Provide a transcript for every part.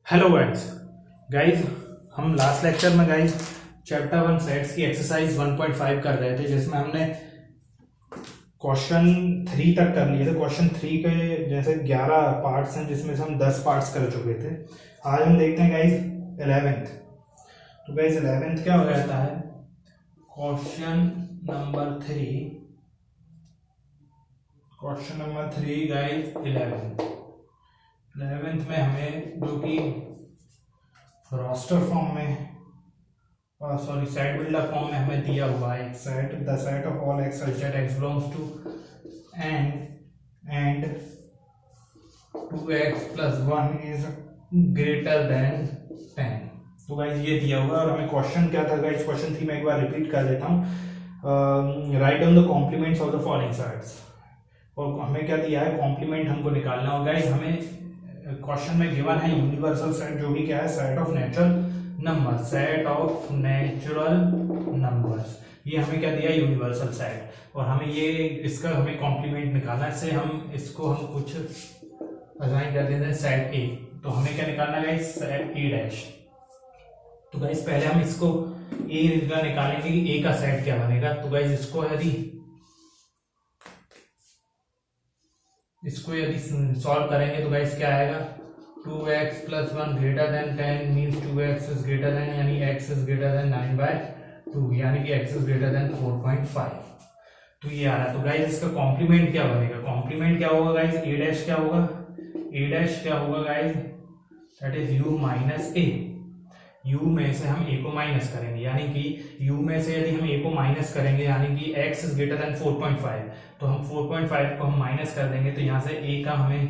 Hello guys guys हम last lecture में guys chapter 1 sets की एक्सरसाइज 1.5 कर रहे थे, जिसमें हमने क्वेश्चन 3 तक कर लिए थे। क्वेश्चन 3 के जैसे 11 पार्ट्स हैं, जिसमें से हम 10 पार्ट्स कर चुके थे। आज हम देखते हैं गाइस 11th। तो गाइस 11th क्या हो जाता है? क्वेश्चन नंबर 3 गाइस 11th में हमें जो कि रोस्टर फॉर्म में सेट बिल्डर फॉर्म में हमें दिया हुआ है एक set, the set of all x such that x belongs to and 2x + 1 is greater than 10। तो गाइस ये दिया हुआ है और हमें क्वेश्चन क्या था गाइस? क्वेश्चन 3 मैं एक बार रिपीट कर देता हूँ। Write down the complements of the following sets. और हमें क्या दिया है? कॉम्प्लीमेंट हमको निकालना। और गाइस हमें क्वेश्चन में गिवन है यूनिवर्सल सेट, जो भी क्या है? Set of natural number, set of natural numbers. ये हमें क्या दिया? Universal set. और हमें ये इसका हमें कॉम्प्लीमेंट निकालना है। इससे हम इसको हम कुछ असाइन कर देते हैं सेट ए। तो हमें क्या निकालना है गाइस? सेट ए डैश। तो गाइस पहले हम इसको ए का निकालेंगे कि ए का सेट क्या बनेगा। तो गाइस इसको यदि सॉल्व करेंगे तो गाइस क्या आएगा? 2x + 1 greater than 10 means 2x is greater then, यानी x इज ग्रेटर देन 9/2, यानी कि x इज ग्रेटर देन 4.5। तो ये आ रहा है। तो गाइस इसका कॉम्प्लीमेंट क्या बनेगा? कॉम्प्लीमेंट क्या होगा गाइस? a डैश क्या होगा? a डैश क्या होगा guys? That is u minus a। u में से हम a को माइनस करेंगे, यानी कि u में से यदि हम a को माइनस करेंगे, यानी कि x इज ग्रेटर देन 4.5, तो हम 4.5 को हम माइनस कर देंगे। तो यहाँ से a का हमें a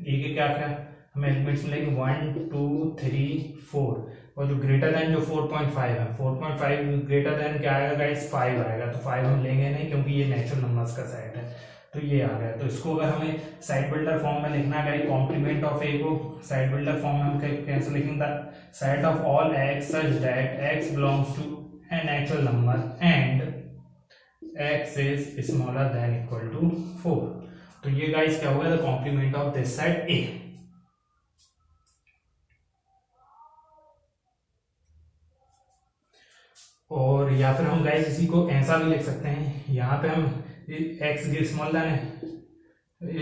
के क्या क्या हमें एलिमेंट्स मिलेंगे? 1 2 3 4। और जो ग्रेटर देन जो 4.5 है, 4.5 ग्रेटर देन क्या आएगा गाइस? 5 आएगा। तो 5 हम लेंगे नहीं, क्योंकि ये नेचुरल नंबर्स का सेट है। तो ये आ गया। तो इसको अगर हमें साइड बिल्डर फॉर्म में लिखना है, कॉम्प्लीमेंट ऑफ ए को साइड बिल्डर फॉर्म में हम कैसे लिखेंगे? Set of all x such that x belongs to a natural number and x is smaller than equal to 4। तो ये गाइस क्या होगा? The complement of this set A. और या फिर हम गाइस इसी को ऐसा भी लिख सकते हैं, यहाँ पे हम x small than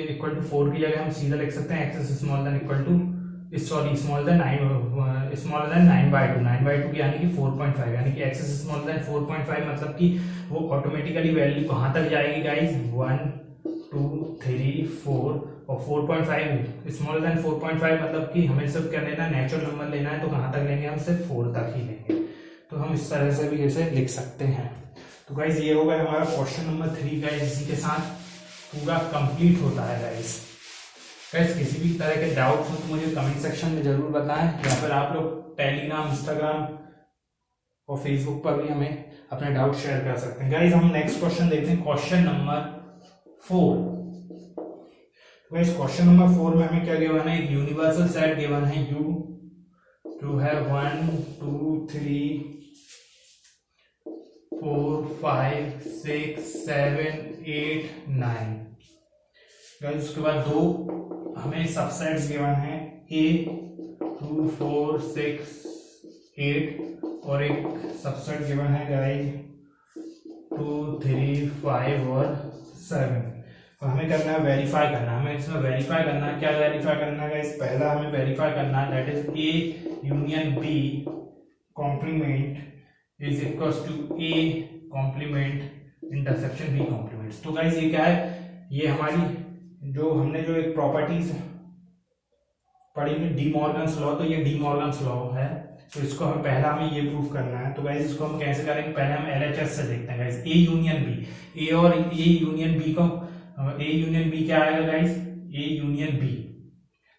equal to 4 की जगह हम सीधा लिख सकते हैं x is small than equal to small than 9/2, 9/2 यानी कि 4.5, यानी कि x इज स्मॉल देन 4.5, मतलब कि वो ऑटोमेटिकली वैल्यू कहाँ तक जाएगी गाइस? 1 2 3 4। और 4.5 स्मॉल देन 4.5 मतलब कि हमें सिर्फ क्या लेना है? नेचुरल नंबर लेना है। तो कहाँ तक लेंगे? हम सिर्फ 4 तक ही लेंगे। तो हम इस तरह से भी इसे लिख सकते हैं। तो गाइस ये होगा हमारा क्वेश्चन नंबर 3। गाइस इसी के साथ पूरा कंप्लीट होता है। गाइस किसी भी तरह के डाउट हो तो मुझे कमेंट सेक्शन में जरूर बताएं, या फिर आप लोग टेलीग्राम, इंस्टाग्राम और फेसबुक पर भी हमें अपने डाउट शेयर कर सकते हैं। गाइस हम नेक्स्ट क्वेश्चन देखते हैं, question number 4। Guys question number 4 में हमें क्या गिवन है? एक यूनिवर्सल सेट गिवन है U टू हैव 1 2 3 4 5 6 7 8 9। गाइस उसके बाद दो हमें सबसेट्स गिवन है A 2 4 6 8, और एक सबसेट गिवन है गाइस 2 3 5 और 7। तो हमें करना है वेरीफाई करना है। हमें इसमें वेरीफाई करना है। क्या वेरीफाई करना है गाइस? पहला हमें वेरीफाई करना है, that is A union B complement is equal to A complement intersection B complement. तो गाइस ये क्या है? ये हमारी जो हमने जो एक प्रॉपर्टीज पढ़ी थी डी मॉर्गन्स लॉ, तो ये डी मॉर्गन्स लॉ है। तो इसको हमें पहला हमें ये प्रूफ करना है। तो गाइस इसको हम कैसे करेंगे? पहले हम LHS से देखते हैं guys. A union B, A और A यूनियन B को, A यूनियन B क्या आएगा गाइस? A union B।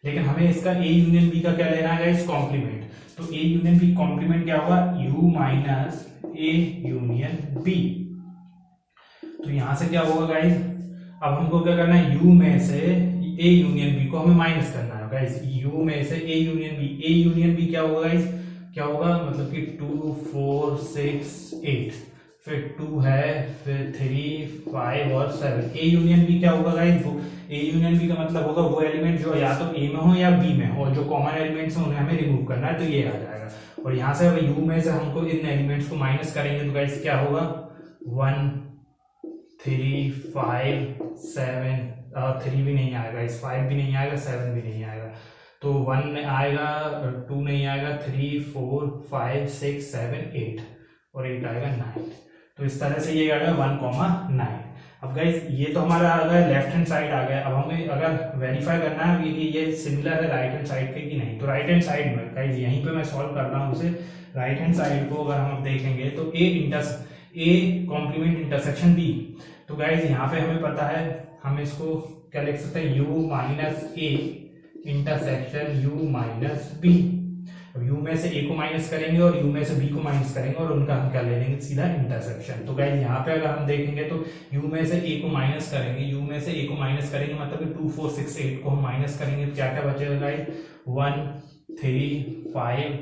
लेकिन हमें इसका A यूनियन B का क्या लेना है गाइस? कॉम्प्लीमेंट। तो A यूनियन B कॉम्प्लीमेंट क्या होगा? U minus A union B। तो यहां से क्या होगा गाइस? अब हमको क्या करना है? U में से A यूनियन B को हमें माइनस करना है गाइस। U में से A union B, A union B क्या होगा गाइस? क्या होगा? मतलब कि 2 4 6 8। फिर 2 है, फिर 3, 5 और 7। ए यूनियन बी क्या होगा गाइस? वो ए यूनियन बी का मतलब होगा वो एलिमेंट जो या तो ए में हो या बी में हो, और जो कॉमन एलिमेंट्स हैं उन्हें हमें रिमूव करना है, तो ये आ जाएगा। और यहाँ से अगर यू में से हमको इन एलिमेंट्स को माइनस करेंगे तो गाइस क्या होगा? 1, 3, 5, 7, 3 भी नहीं आएगा, इस 5 भी नहीं आएगा, 7 भी नहीं आएगा, तो 1 आएगा, 2 नहीं आएगा, 3, 4, 5, 6, 7, 8 और 8 आएगा 9। तो इस तरह से ये आ गया 1,9। अब गाइस ये तो हमारा आ गया लेफ्ट हैंड साइड आ गया। अब हमें अगर वेरीफाई करना है कि ये सिमिलर है राइट हैंड साइड के कि नहीं, तो राइट हैंड साइड में गाइस यहीं पे मैं सॉल्व कर रहा हूँ उसे। राइट हैंड साइड को अगर हम देखेंगे तो ए कॉम्प्लीमेंट इंटरसेक्शन बी, तो गाइस यहाँ पे हमें पता है, हम इसको क्या लिख सकते हैं? u minus A intersection u minus B. अब u में से a को माइनस करेंगे और u में से b को माइनस करेंगे और उनका हम क्या ले लेंगे? सीधा इंटरसेक्शन। तो गाइस यहाँ पे अगर हम देखेंगे तो u में से a को माइनस करेंगे, u में से a को माइनस करेंगे मतलब कि 2, 4, 6, 8 को हम माइनस करेंगे तो क्या क्या बचेगा गाइस? 1, 3, 5,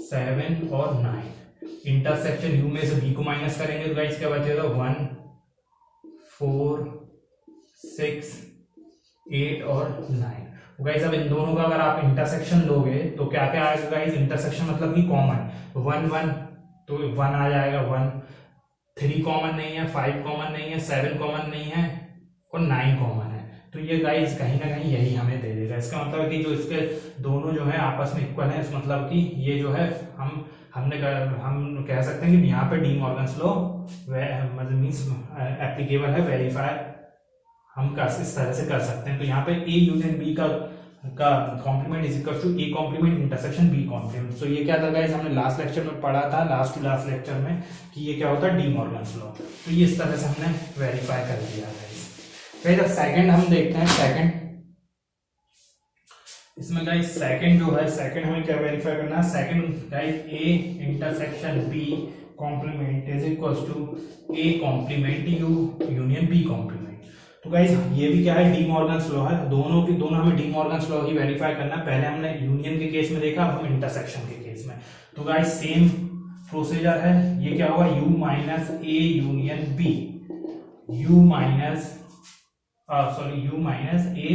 7 और 9। इंटरसेक्शन u में से b को माइनस करेंगे तो गाइस क्या बचेगा? 1, 4, 6, 8 और 9। गाइस अब इन दोनों का अगर आप इंटरसेक्शन लोगे तो क्या क्या आएगा गाइस? इंटरसेक्शन मतलब कि कॉमन 1, 1 तो 1 आ जाएगा, 1, 3 कॉमन नहीं है, 5 कॉमन नहीं है, 7 कॉमन नहीं है और 9 कॉमन है। तो ये गाइस कहीं ना कहीं यही हमें दे देगा। इसका मतलब है कि जो इसके दोनों जो है आपस में इक्वल है, इस मतलब कि ये जो है हम कह सकते हैं कि यहाँ पे डी मॉर्गन्स लॉ मतलब मीन्स एप्लीकेबल है, वेरीफाई हम इस तरह से कर सकते हैं। तो यहाँ पे ए यूनियन बी का complement is equal to A complement intersection B complement. तो ये क्या था गाइस? हमने लास्ट लेक्चर में पढ़ा था, लास्ट टू लास्ट लेक्चर में, कि ये क्या होता है? D Morgan's law. तो ये इस तरह से हमने वेरीफाई कर दिया गाइस। अब सेकंड हम देखते हैं। सेकंड इसमें गाइस सेकंड जो है, सेकंड हमें क्या वेरीफाई करना है? Second guys A intersection B complement is equal to A complement U union B complement. तो गाइस ये भी क्या है? डी मॉर्गन्स लॉ है। दोनों हमें डी मॉर्गन्स लॉ ही वेरीफाई करना है। पहले हमने यूनियन के केस में देखा, अब हम इंटरसेक्शन के केस में। तो गाइस सेम प्रोसीजर है। ये क्या होगा? u minus A union B, u minus A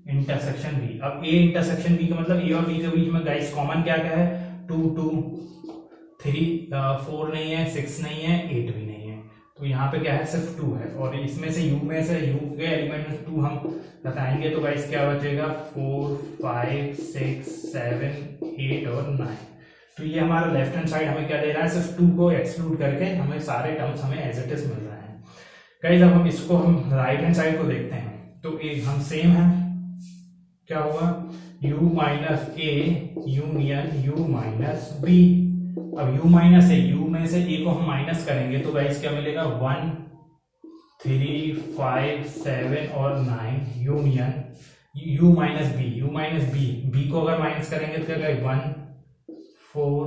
intersection B. अब ए इंटरसेक्शन बी का मतलब ए और बी के बीच में गाइस कॉमन क्या क्या है? 2, 2, 3, 4 नहीं है, 6 नहीं है, 8 भी नहीं है। तो यहाँ पे क्या है? सिर्फ 2 है। और इसमें से u में से u के एलिमेंट में 2 हम बताएंगे तो गाइस क्या बचेगा? 4, 5, 6, 7, 8 और 9। तो ये हमारा लेफ्ट हैंड साइड हमें क्या दे रहा है? सिर्फ 2 को एक्सक्लूड करके हमें सारे टर्म्स हमें एज इट इज मिल रहे हैं। गाइस अब हम इसको हम राइट हैंड साइड को देखते हैं तो एक हम सेम है, क्या होगा? u minus A union u minus B. अब u माइनस ए, u में से a को हम माइनस करेंगे तो गाइस क्या मिलेगा? 1, 3, 5, 7 और 9 union u minus B, b को अगर माइनस करेंगे तो क्या करेगा? 1, 4,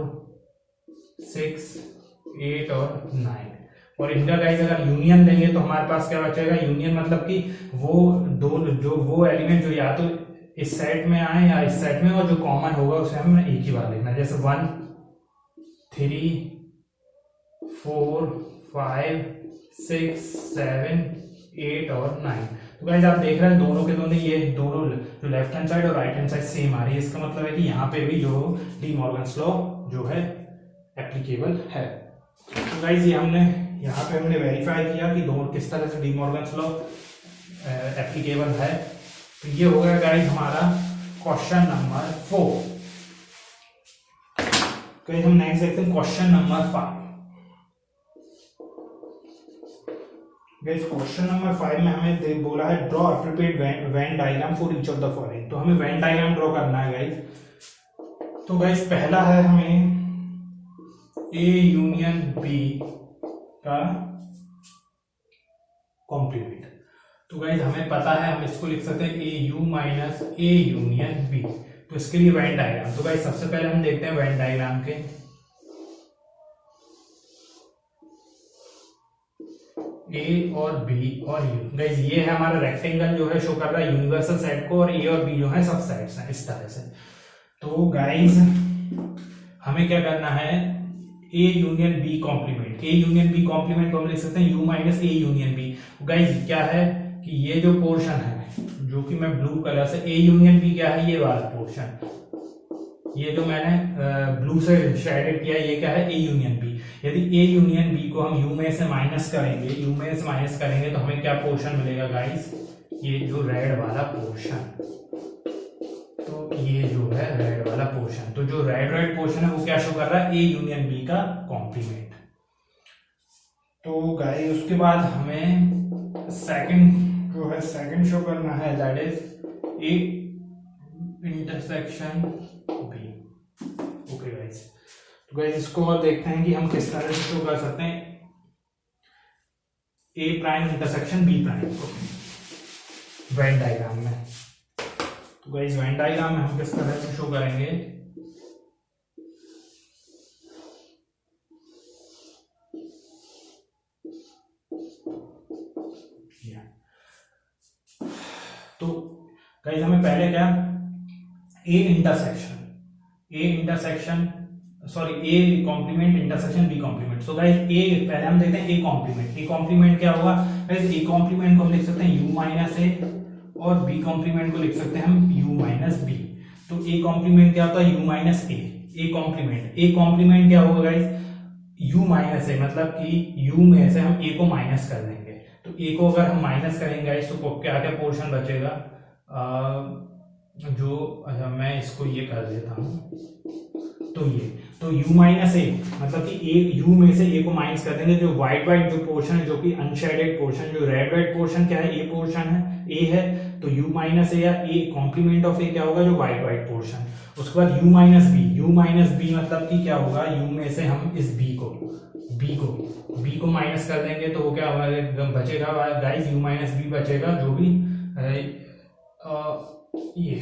6, 8 और 9। और इनका गाइस अगर यूनियन देंगे तो हमारे पास क्या बचेगा? यूनियन मतलब कि वो एलिमेंट जो या तो इस सेट में आए या इस सेट में, और जो कॉमन होगा उसे हमने एक ही बार लिखना। जैसे 1, 3, 4, 5, 6, 7, 8 और 9। तो गाइस आप देख रहे हैं दोनों के दोनों ये दोनों जो लेफ्ट हैंड साइड और राइट हैंड साइड सेम आ रही है। इसका मतलब है कि यहाँ पे भी जो डी मॉर्गन्स लॉ जो है एप्लीकेबल है। तो गाइस ये यहाँ पे हमने वेरीफाई किया कि दोनों किस तरह से डी मॉर्गन्स लॉ एप्लीकेबल है। तो ये हो गया गाइस हमारा क्वेश्चन नंबर 4। गाइस हम नेक्स्ट देखते हैं question number 5। Guys question number 5 में हमें बोला है draw appropriate Venn diagram for each of the following. तो हमें वेन डायग्राम ड्रॉ करना है गाइस। तो गाइस पहला है हमें ए यूनियन बी का कॉम्प्लीमेंट। तो गाइस हमें पता है, हम इसको लिख सकते हैं A U minus A union B. तो इसके लिए वेन डायग्राम, तो गाइस सबसे पहले हम देखते हैं वेन डायग्राम के। ए और बी और यू। गाइस ये है हमारा रेक्टेंगल जो है शो कर रहा है यूनिवर्सल सेट को, और ए और बी जो है सब सेट्स हैं इस तरह से। तो गाइस हमें क्या करना है? A union B complement, A union B complement को हम लिख सकते हैं U minus A union B. Guys क्या है कि ये जो पोर्शन है जो कि मैं ब्लू कलर से, ए यूनियन बी क्या है, ये वाला पोर्शन, ये जो मैंने ब्लू से शेडेड किया ये क्या है, ए यूनियन बी। यदि ए यूनियन बी को हम यू में से माइनस करेंगे, यू में से माइनस करेंगे तो हमें क्या पोर्शन मिलेगा गाइस, ये जो रेड वाला पोर्शन, तो ये जो है रेड वाला पोर्शन, तो जो रेड पोर्शन है वो क्या शो कर रहा है, ए यूनियन बी का कॉम्प्लीमेंट। तो गाइस उसके बाद हमें सेकंड जो है सेकंड शो करना है, that is A intersection B. Okay guys, तो गाइस इसको और देखते हैं कि हम किस तरह से शो कर सकते हैं ए प्राइम इंटरसेक्शन बी प्राइम को वेन डायग्राम में। तो गाइस वेन डायग्राम में हम किस तरह से शो करेंगे, तो गाइस हमें पहले क्या, A intersection sorry A complement intersection B complement. So guys A पहले हम देखते हैं ए कॉम्प्लीमेंट। ए कॉम्प्लीमेंट क्या होगा गाइस, ए कॉम्प्लीमेंट को हम लिख सकते हैं यू माइनस ए और बी कॉम्प्लीमेंट को लिख सकते हैं हम यू माइनस बी। तो ए कॉम्प्लीमेंट क्या होता है, U minus A. A complement क्या होगा गाइस, यू माइनस ए, मतलब कि यू में से हम ए को माइनस कर देंगे। तो ए को अगर हम माइनस करेंगे गाइस तो क्या क्या पोर्शन बचेगा, जो अच्छा मैं इसको ये कर देता हूं, तो ये तो u माइनस ए मतलब कि ए u में से a को माइनस कर देंगे, जो व्हाइट जो पोर्शन है, जो कि अनशेडेड पोर्शन, जो रेड पोर्शन क्या है, ए पोर्शन है, ए है, तो u माइनस ए या ए कॉम्प्लीमेंट ऑफ ए क्या होगा, जो व्हाइट पोर्शन। उसके बाद u माइनस बी मतलब कि क्या होगा, u में से हम इस b को माइनस कर देंगे तो वो क्या होगा, बचेगा गाइस u माइनस बी बचेगा, जो भी ये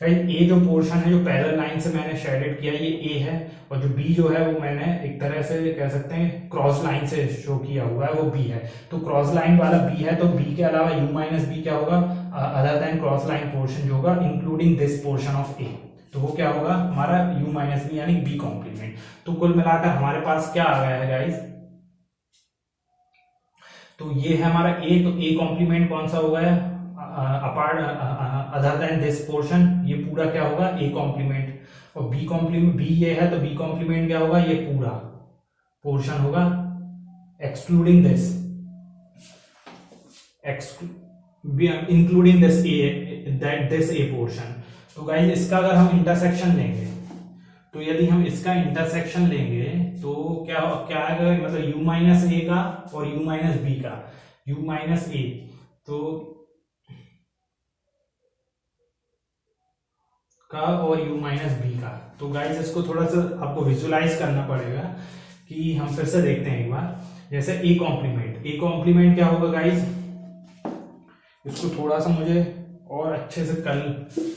ए जो पोर्शन है जो पैरेलल लाइन से मैंने शेडेड किया ये ए है, और जो बी जो है वो मैंने एक तरह से कह सकते हैं क्रॉस लाइन से शो किया हुआ है, वो बी है। तो क्रॉस लाइन वाला बी है, तो बी के अलावा यू माइनस बी क्या होगा, other than cross line portion जो होगा इंक्लूडिंग दिस पोर्शन ऑफ ए, तो वो क्या होगा हमारा यू माइनस बी यानी बी कॉम्प्लीमेंट। तो कुल मिलाकर हमारे पास क्या आ गया है गाइस, तो ये है हमारा ए, तो ए कॉम्प्लीमेंट कौन सा होगा apart other than this portion, ये पूरा क्या होगा ए कॉम्प्लीमेंट, और बी कॉम्प्लीमेंट बी ये है तो बी कॉम्प्लीमेंट क्या होगा, ये पूरा पोर्शन होगा excluding this including this A, that this A portion. तो गाइस इसका अगर हम इंटरसेक्शन लेंगे, तो यदि हम इसका इंटरसेक्शन लेंगे तो क्या क्या आएगा, मतलब u माइनस ए का और u माइनस बी का, u माइनस ए तो का और u माइनस बी का। तो गाइस इसको थोड़ा सा आपको विजुलाइज करना पड़ेगा, कि हम फिर से देखते हैं एक बार। जैसे ए कॉम्प्लीमेंट क्या होगा गाइस, इसको थोड़ा सा मुझे और अच्छे से कल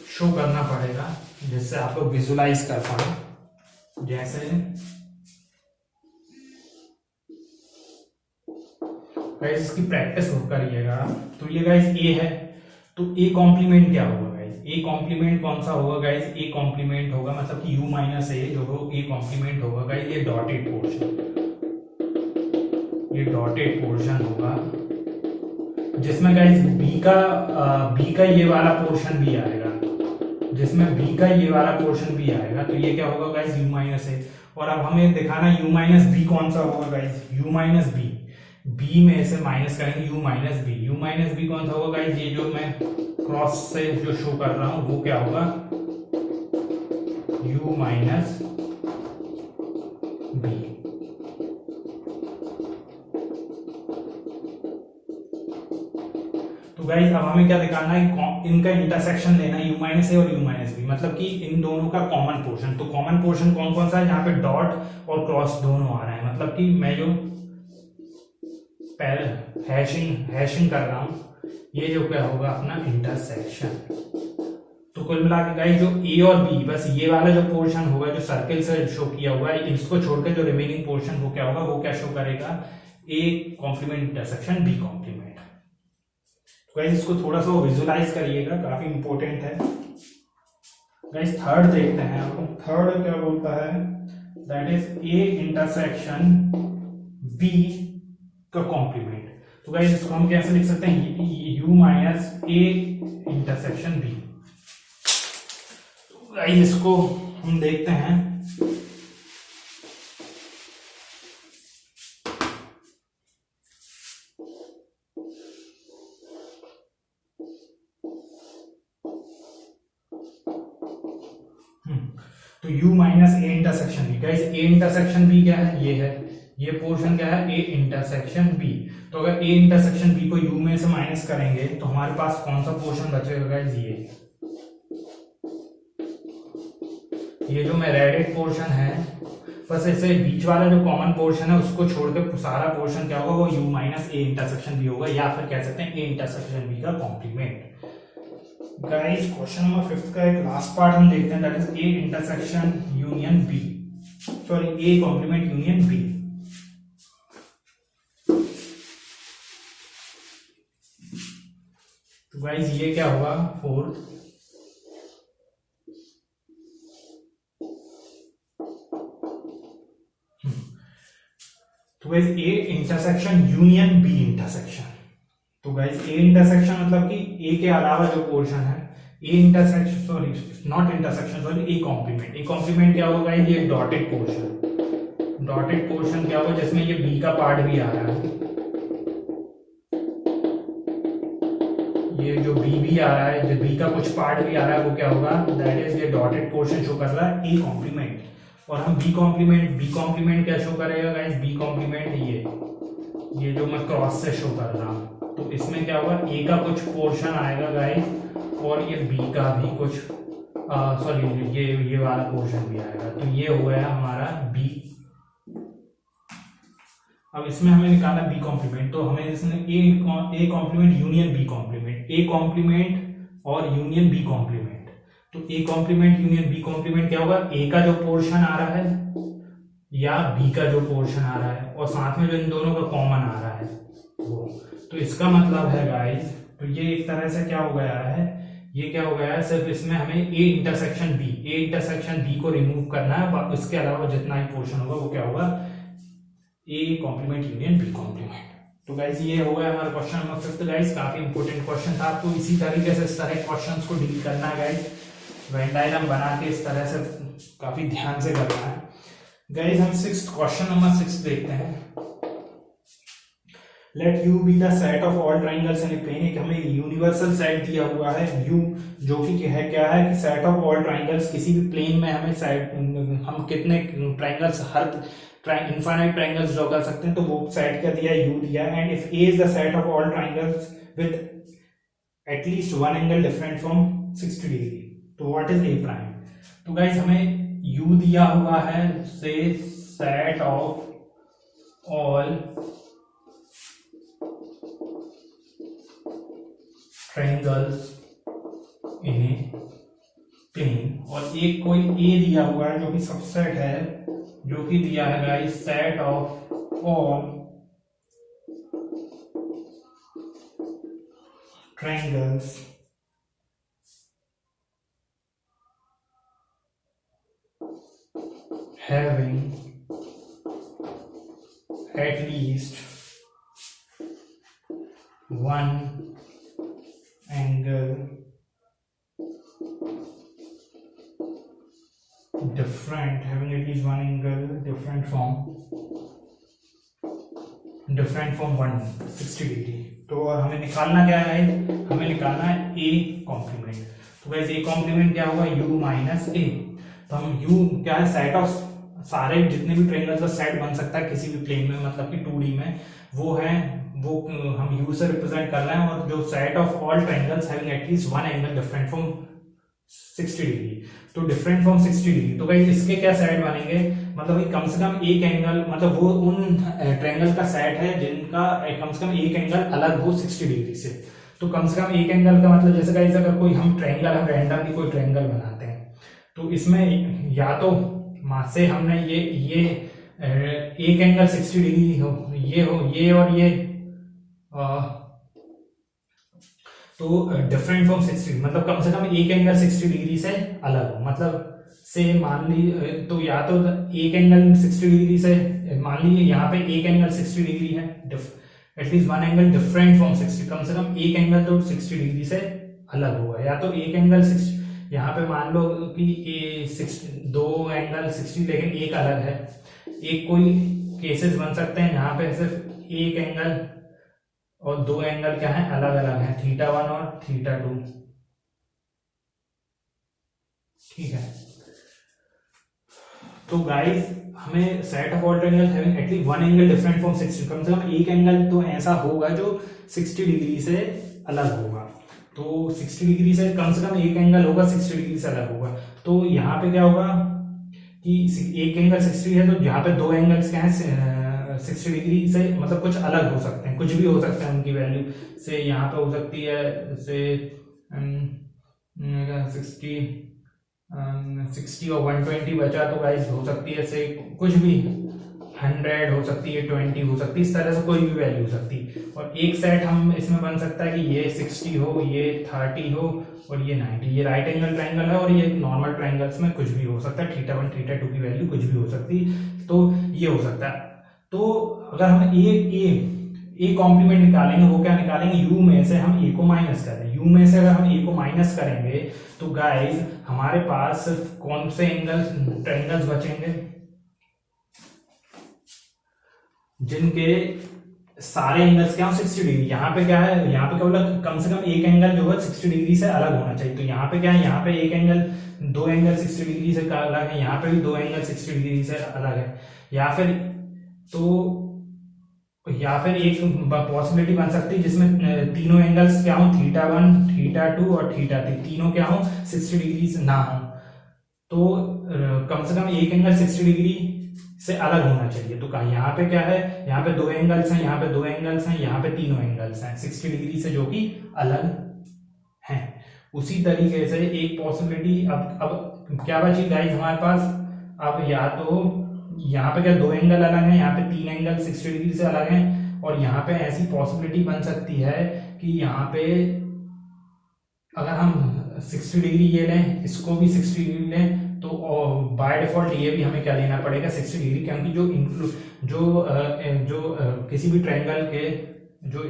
शो करना पड़ेगा जिससे आप लोग विजुलाइज कर पाए। जैसे गाइस इसकी प्रैक्टिस करिएगा। तो ये गाइस ए है, तो ए कॉम्प्लीमेंट क्या होगा गाइस, ए कॉम्प्लीमेंट कौन सा होगा गाइस, ए कॉम्प्लीमेंट होगा मतलब कि u माइनस ए जो हो ए कॉम्प्लीमेंट होगा गाइस, ये डॉटेड पोर्शन होगा, जिसमें गाइस बी का ये वाला पोर्शन भी आएगा, तो ये क्या होगा गाइस u माइनस ए। और अब हमें दिखाना u माइनस बी कौन सा होगा गाइस, u माइनस बी में से माइनस करेंगे u माइनस बी कौन सा होगा गाइस, ये जो मैं क्रॉस से जो शो कर रहा हूं वो क्या होगा u माइनस बी। तो गाइस अब हमें क्या दिखाना है, इनका इंटरसेक्शन लेना है u माइनस ए और u माइनस बी, मतलब कि इन दोनों का कॉमन पोर्शन। तो कॉमन पोर्शन कौन सा है, जहां पे डॉट और क्रॉस दोनों आ रहे हैं, मतलब कि मैं जो पहले हैशिंग कर रहा हूं, ये जो क्या होगा अपना इंटरसेक्शन। तो कुल मिलाकर गाइस जो ए और बी, बस ये वाला जो पोर्शन होगा जो सर्किल से शो किया हुआ है, इसको छोड़कर जो रिमेनिंग पोर्शन वो क्या होगा, वो क्या शो करेगा, A complement intersection B complement. तो गाइस इसको थोड़ा सा विजुलाइज करिएगा, काफी इंपॉर्टेंट है। गाइस थर्ड देखते हैं, थर्ड क्या बोलता है, that is A intersection B का कॉम्प्लीमेंट। तो गाइस इसको हम कैसे लिख सकते हैं, U minus A intersection B. तो गाइस इसको हम देखते हैं। तो u minus A intersection B, guys A intersection B क्या है, ये है, ये पोर्शन क्या है, ए इंटरसेक्शन बी। तो अगर ए इंटरसेक्शन बी को u में से माइनस करेंगे तो हमारे पास कौन सा पोर्शन बचेगा गाइस, ये जो मैं रेडेड पोर्शन है, बस ऐसे बीच वाला जो कॉमन पोर्शन है उसको छोड़ के सारा पोर्शन क्या होगा, वो u minus A intersection B होगा, या फिर कह सकते हैं ए इंटरसेक्शन बी का कॉम्प्लीमेंट। गाइस क्वेश्चन नंबर 5 का एक लास्ट पार्ट हम देखते हैं, that is A intersection union B, sorry A complement union B. तो गाइस ये क्या होगा, 4। तो guys A intersection union B intersection. तो गाइस ए इंटरसेक्शन मतलब कि ए के अलावा जो पोर्शन है, A intersection sorry not intersection sorry A complement. A complement क्या होगा, ये डॉटेड पोर्शन, डॉटेड पोर्शन क्या होगा जिसमें ये बी का पार्ट भी आ रहा है, ये जो बी भी आ रहा है, जो बी का कुछ पार्ट भी आ रहा है, वो क्या होगा, दैट इज ये डॉटेड पोर्शन शो कर रहा है ए कॉम्प्लीमेंट। और हम बी कॉम्प्लीमेंट क्या शो करेगा गाइस, बी कॉम्प्लीमेंट ये जो मैं क्रॉस से शो कर रहा हूं, तो इसमें क्या होगा, ए का कुछ पोर्शन आएगा गाइस, और ये बी का भी कुछ सॉरी ये वाला पोर्शन भी आएगा। तो ये हो गया हमारा बी। अब इसमें हमें निकालना बी कॉम्प्लीमेंट, तो हमें इसमें A complement union B complement, A complement और यूनियन बी कॉम्प्लीमेंट। तो A complement union B complement क्या होगा, ए का जो पोर्शन आ रहा है या बी का जो पोर्शन आ रहा है, और साथ में जो इन दोनों का कॉमन आ रहा है वो। तो इसका मतलब है गाइस, तो ये एक तरह से क्या हो गया है, ये क्या हो गया है, सिर्फ इसमें हमें ए इंटरसेक्शन बी को रिमूव करना है, इसके अलावा जितना ही पोर्शन होगा वो क्या होगा, A complement union B complement. तो गाइस ये हो गया हमारा क्वेश्चन नंबर 5 गाइस, काफी इंपॉर्टेंट क्वेश्चन था। आपको इसी तरीके से इस तरह क्वेश्चंस को डील करना है गाइस, वेन डायग्राम बना के इस तरह से काफी ध्यान से करना है गाइस। हम क्वेश्चन नंबर 6 देखते हैं। Let U be the set of all triangles in a plane. एक हमें यूनिवर्सल सेट दिया हुआ है यू, जो कि है क्या है कि सेट ऑफ ऑल ट्राइंगल्स, किसी भी प्लेन में हमें सेट, हम कितने ट्राइंगल्स, हर इनफाइनाइट ट्राइंगल्स ड्रॉ कर सकते हैं, तो वो सेट क्या दिया, यू दिया। And if A is the set of all triangles with at least one angle different from 60 degree, तो व्हाट इज ए प्राइम। तो गाइस हमें यू दिया हुआ है से set of all triangles in a plane, और एक कोई ए दिया हुआ है जो कि सबसेट है, जो कि दिया है guys set of all triangles having at least one angle different, having at least one angle different from 160 degree. तो और हमें निकालना क्या है, हमें निकालना है ए कॉम्प्लीमेंट। तो वैसे ए कॉम्प्लीमेंट क्या होगा, यू माइनस ए। तो हम यू क्या है, सेट ऑफ सारे जितने भी ट्रायंगल्स का सेट बन सकता है किसी भी प्लेन में, मतलब कि 2D में, वो है, वो हम यू से रिप्रेजेंट कर रहे हैं। और जो set of all triangles having at least one angle different from 60 degree, तो डिफरेंट फ्रॉम 60 डिग्री। तो भाई इसके क्या सेट बनेंगे, मतलब कम से कम एक एंगल, मतलब वो उन ट्रायंगल का सेट है जिनका कम से कम एक एंगल अलग हो 60 डिग्री से। तो कम से कम एक एंगल का मतलब, जैसे गाइस अगर कोई हम ट्रायंगल, हम रैंडमली कोई ट्रायंगल बनाते हैं, तो इसमें या तो मान से हमने ये एक एंगल 60 डिग्री हो, ये और ये तो डिफरेंट फ्रॉम 60, मतलब कम से कम एक एंगल 60 डिग्री से अलग हो, मतलब से मान ली तो या तो एक एंगल 60 डिग्री से, मान लीजिए यहाँ पे एक एंगल 60 डिग्री है, at least one angle different from 60, कम से कम एक एंगल तो 60 डिग्री से अलग होगा, या तो एक एंगल 60, यहाँ पे मान लो कि दो एंगल 60 लेकिन एक अलग है, एक कोई केसेस बन सकते हैं यहाँ पे सिर्फ एक एंगल और दो एंगल क्या है अलग अलग है, θ1 और θ2, ठीक है। तो गाइस हमें set of all triangles having at least one angle different from 60, कम से कम एक एंगल तो ऐसा होगा जो 60 डिग्री से अलग होगा, तो 60 डिग्री से कम एक एंगल होगा 60 डिग्री से अलग होगा। तो यहाँ पे क्या होगा कि एक एंगल 60 है, तो यहाँ पे दो एंगल्स क्या है 60 डिग्री से, मतलब कुछ अलग हो सकते हैं, कुछ भी हो सकता है उनकी वैल्यू से, यहाँ पे हो सकती है से 60 और 120 बचा, तो गाइस हो सकती है से कुछ भी 100 हो सकती है, 20 हो सकती है, इस तरह से कोई भी वैल्यू हो सकती है। और एक सेट हम इसमें बन सकता है कि ये 60 हो, ये 30 हो और ये 90, ये राइट एंगल ट्रायंगल है और ये नॉर्मल ट्रायंगल्स में कुछ भी हो सकता है, θ1 θ2 की वैल्यू कुछ भी हो सकती है, तो ये हो सकता है। तो अगर हम ए कॉम्प्लीमेंट निकालेंगे, वो क्या निकालेंगे, यू में से हम ए को माइनस करें, यू में से अगर हम ए को माइनस करेंगे तो गाइस हमारे पास सिर्फ कौन से ट्रायंगल्स बचेंगे, जिनके सारे एंगल्स क्या हो 60 डिग्री। यहाँ पे क्या है, यहाँ पे क्या बोला, कम से कम एक एंगल जो है 60 डिग्री से अलग होना चाहिए, तो यहाँ पे क्या है, यहाँ पे एक एंगल, दो एंगल 60 डिग्री से अलग है, यहाँ पे भी दो एंगल 60 डिग्री से अलग है, या फिर एक पॉसिबिलिटी बन सकती है जिसमें तीनों एंगल्स क्या हो, θ1 θ2 और θ3 तीनों क्या हो 60 डिग्री से ना हो, तो कम से कम एक एंगल 60 डिग्री से अलग होना चाहिए। तो कहा यहाँ पे क्या है, यहाँ पे दो एंगल्स हैं, यहाँ पे दो एंगल्स हैं, यहाँ पे तीनों एंगल्स हैं 60 डिग्री से जो कि अलग हैं। उसी तरीके से एक पॉसिबिलिटी अब क्या बची गाइस हमारे पास, अब या तो यहाँ पे क्या दो एंगल अलग हैं, यहाँ पे तीन एंगल 60 डिग्री से अलग हैं, और यहाँ पे ऐसी पॉसिबिलिटी बन सकती है कि यहाँ पे अगर हम 60 डिग्री ये लें, इसको भी 60 डिग्री लें, तो बाय डिफॉल्ट ये भी हमें क्या लेना पड़ेगा 60 डिग्री, क्योंकि जो किसी भी ट्रायंगल के जो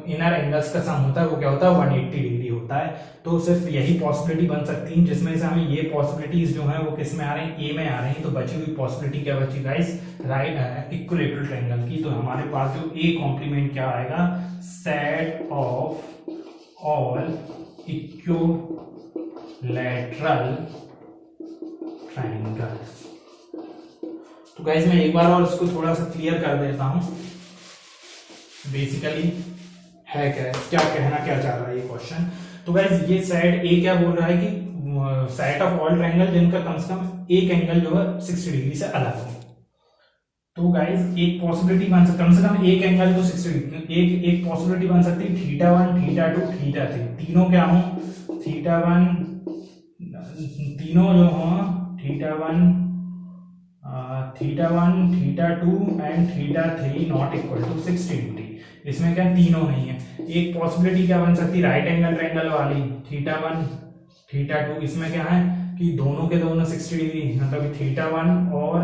इनर एंगल्स का सम होता है वो क्या होता है 180 डिग्री होता है। तो सिर्फ यही पॉसिबिलिटी बन सकती है, जिसमें से हमें ये पॉसिबिलिटीज जो है वो किस में आ रही हैं, ए में आ रही हैं। तो बची हुई पॉसिबिलिटी क्या बची गाइस, राइट इक्विलैटरल ट्रायंगल की। तो हमारे पास जो ए कॉम्प्लीमेंट क्या आएगा, set of all equilateral triangles. तो गाइस मैं एक बार और इसको थोड़ा सा क्लियर कर देता हूं, बेसिकली है क्या कहना क्या चाह रहा है ये क्वेश्चन। तो गाइस ये सेट ए क्या बोल रहा है कि सेट ऑफ ऑल ट्रायंगल जिनका कम से कम एक एंगल जो है 60 डिग्री से अलग हो। तो गाइस एक पॉसिबिलिटी बन सकती, कम से कम एक एंगल तो 60 डिग्री, एक पॉसिबिलिटी बन सकती है θ1 θ2 θ3 तीनों क्या हो, θ1 तीनों जो हो θ1 θ2 and θ3 not equal to 60 degree. इसमें क्या तीनों नहीं है। एक पॉसिबिलिटी क्या बन सकती है, राइट एंगल ट्रायंगल वाली θ1 θ2, इसमें क्या है कि दोनों के दोनों 60 डिग्री, मतलब θ1 और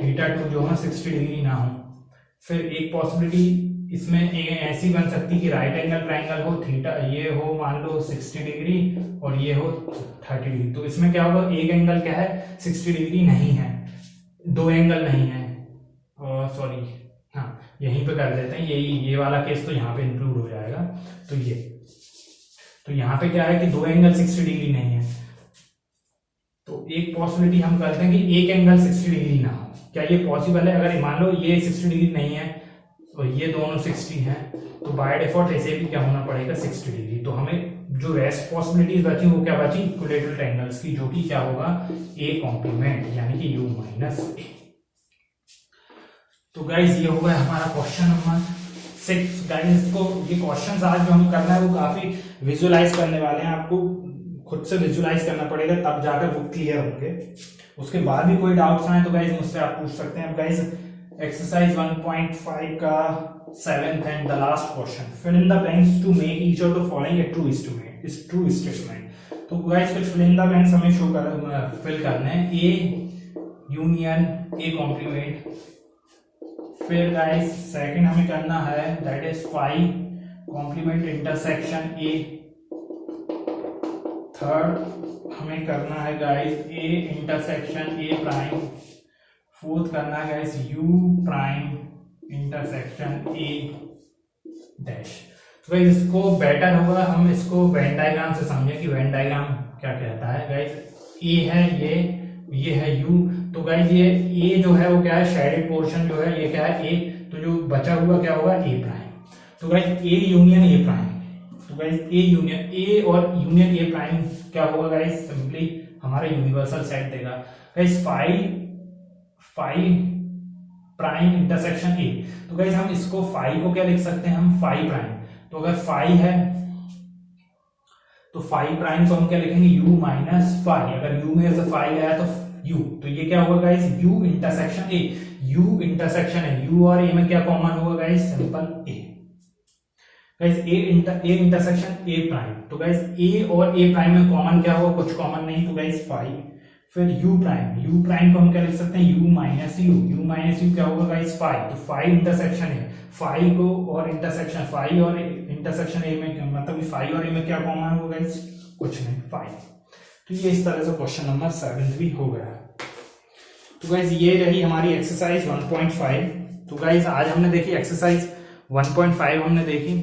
θ2 जो है 60 डिग्री ना हो। फिर एक पॉसिबिलिटी इसमें ऐसी बन सकती कि राइट एंगल ट्रायंगल हो, थीटा ये हो मान लो 60 डिग्री और ये हो 30 डिग्री। तो इसमें क्या होगा, एक एंगल क्या है 60 डिग्री नहीं है, दो एंगल नहीं है, सॉरी हाँ यहीं पे कर लेते हैं, ये वाला केस तो यहाँ पे इंक्लूड हो जाएगा। तो यहाँ पे क्या है कि दो एंगल 60 डिग्री नहीं है। तो एक पॉसिबिलिटी हम करते हैं कि एक एंगल 60 डिग्री ना हो। क्या ये पॉसिबल है? अगर मान लो ये 60 डिग्री नहीं है और ये दोनों 60 हैं, तो बाय डिफॉल्ट ऐसे भी क्या होना पड़ेगा 60 डिग्री। तो हमें जो रेस्ट पॉसिबिलिटीज बची वो क्या बची, इक्विलैटरल ट्रायंगल्स की, जो कि क्या होगा ए कॉम्प्लीमेंट यानी कि u माइनस ए। तो गाइज ये होगा हमारा क्वेश्चन नंबर 6। गाइज को ये क्वेश्चंस आज जो हम करना है वो काफी विजुअलाइज करने वाले हैं, आपको खुद से विजुअलाइज करना पड़ेगा तब जाकर वो क्लियर होंगे। उसके बाद भी कोई डाउट्स आए तो गाइज मुझसे आप पूछ सकते हैं। अब गाइज एक्सरसाइज 1.5 का seventh and the last question. Fill in the blanks to make each of the following a true statement. तो guys कुछ fill in the blanks हमें शो कर फिल करने हैं. A union A complement. फिर guys second हमें करना है that is phi complement intersection A. Third हमें करना है guys A intersection A prime. Fourth करना है guys U prime intersection A dash. तो गाइस इसको बेटर होगा हम इसको वेन डायग्राम से समझें कि वेन डायग्राम क्या कहता है. गाइस A है ये है U. तो गाइस ये A जो है वो क्या है, शेडेड पोर्शन जो है ये क्या है A. तो जो बचा हुआ क्या होगा A प्राइम. तो guys A union A prime. तो गाइस A यूनियन A और यूनियन A प्राइम क्या होगा गाइस, सिंपली हमारा यूनिवर्सल सेट देगा. Guys phi prime intersection A. तो गाइस हम इसको फाई को क्या लिख सकते हैं, हम फाई प्राइम. तो अगर फाई है तो फाई प्राइम को हम क्या लिखेंगे U माइनस फाई. अगर U में से फाई आया तो U. तो ये क्या होगा guys U intersection A. U intersection है U और A में क्या कॉमन होगा guys, simple A. Guys A intersection A prime. तो गाइस A और A प्राइम में कॉमन क्या होगा, कुछ कॉमन नहीं. तो गाइस फाई. फिर U प्राइम को हम क्या लिख सकते हैं U माइनस U क्या होगा गाइस फाई. तो फाई इंटरसेक्शन है फाई को और इंटरसेक्शन फाई और इंटरसेक्शन A में मतलब फाई और A में क्या कॉमन होगा गाइस, कुछ नहीं, फाई. तो ये इस तरह से क्वेश्चन नंबर 7 भी हो गया. तो गाइस ये रही हमारी एक्सरसाइज 1.5. तो गाइस आज हमने देखी एक्सरसाइज 1.5 हमने देखी.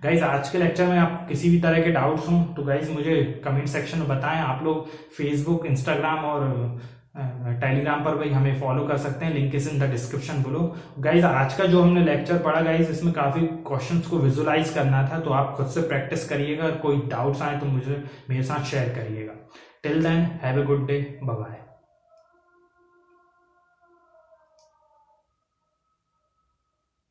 गाइज आज के लेक्चर में आप किसी भी तरह के डाउट्स हों तो गाइज मुझे कमेंट सेक्शन में बताएं. आप लोग फेसबुक, इंस्टाग्राम और टेलीग्राम पर भी हमें फॉलो कर सकते हैं. Link is in the description below. Guys आज का जो हमने लेक्चर पढ़ा गाइज इसमें काफी क्वेश्चंस को विजुलाइज करना था. तो आप खुद से प्रैक्टिस करिएगा. कोई डाउट्स आए तो मुझे मेरे साथ शेयर करिएगा. Till then have a good day. Bye bye.